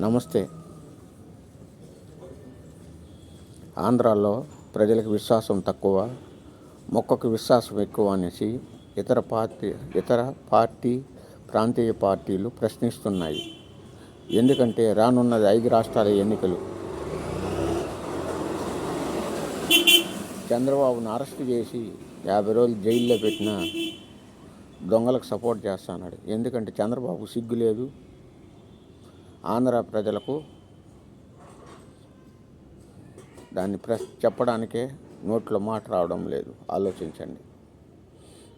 నమస్తే. ఆంధ్రాలో ప్రజలకు విశ్వాసం తక్కువ, మొక్కకు విశ్వాసం ఎక్కువ అనేసి ఇతర పార్టీ ప్రాంతీయ పార్టీలు ప్రశ్నిస్తున్నాయి. ఎందుకంటే రానున్నది 5 రాష్ట్రాల ఎన్నికలు. చంద్రబాబును అరెస్ట్ చేసి 50 రోజులు జైల్లో పెట్టిన దొంగలకు సపోర్ట్ చేస్తున్నాడు. ఎందుకంటే చంద్రబాబు సిగ్గు లేదు. ఆంధ్ర ప్రజలకు దాన్ని చెప్పడానికే నోట్లో మాట రావడం లేదు. ఆలోచించండి.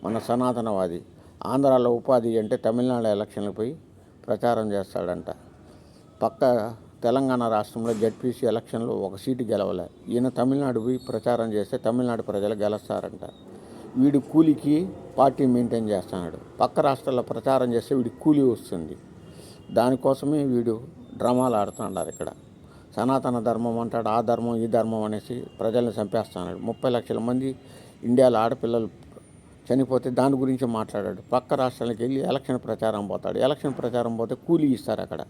మన సనాతనవాది ఆంధ్రాలో ఉపాధి అంటే తమిళనాడు ఎలక్షన్లపై ప్రచారం చేస్తాడంట. పక్క తెలంగాణ రాష్ట్రంలో జడ్పీసీ ఎలక్షన్లో ఒక సీటు గెలవలే. ఈయన తమిళనాడు పోయి ప్రచారం చేస్తే తమిళనాడు ప్రజలు గెలుస్తారంట. వీడు కూలికి పార్టీ మెయింటైన్ చేస్తున్నాడు. పక్క రాష్ట్రాల్లో ప్రచారం చేస్తే వీడికి కూలీ వస్తుంది. దానికోసమే వీడు డ్రామాలు ఆడుతున్నాడు. ఇక్కడ సనాతన ధర్మం అంటాడు, ఆ ధర్మం ఈ ధర్మం అనేసి ప్రజల్ని చంపేస్తున్నాడు. 30 లక్షల మంది ఇండియాలో ఆడపిల్లలు చనిపోతే దాని గురించి మాట్లాడాడు. పక్క రాష్ట్రాలకు వెళ్ళి ఎలక్షన్ ప్రచారం పోతాడు. ఎలక్షన్ ప్రచారం పోతే కూలీ ఇస్తారు. అక్కడ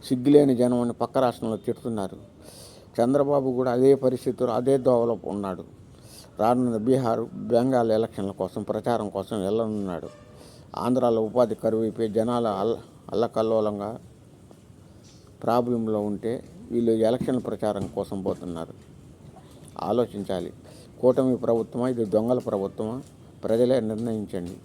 సిగ్గులేని జనం అని పక్క రాష్ట్రంలో తిడుతున్నారు. చంద్రబాబు కూడా అదే పరిస్థితుల్లో అదే దోవలో ఉన్నాడు. రానున్న బీహార్, బెంగాల్ ఎలక్షన్ల కోసం ప్రచారం కోసం వెళ్ళనున్నాడు. ఆంధ్రాలో ఉపాధి కరువైపోయి జనాల అల్లకల్లోలంగా ప్రాబ్లంలో ఉంటే వీళ్ళు ఎలక్షన్ ప్రచారం కోసం పోతున్నారు. ఆలోచించాలి. కూటమి ప్రభుత్వమా, ఇది దొంగల ప్రభుత్వమా? ప్రజలే నిర్ణయించండి.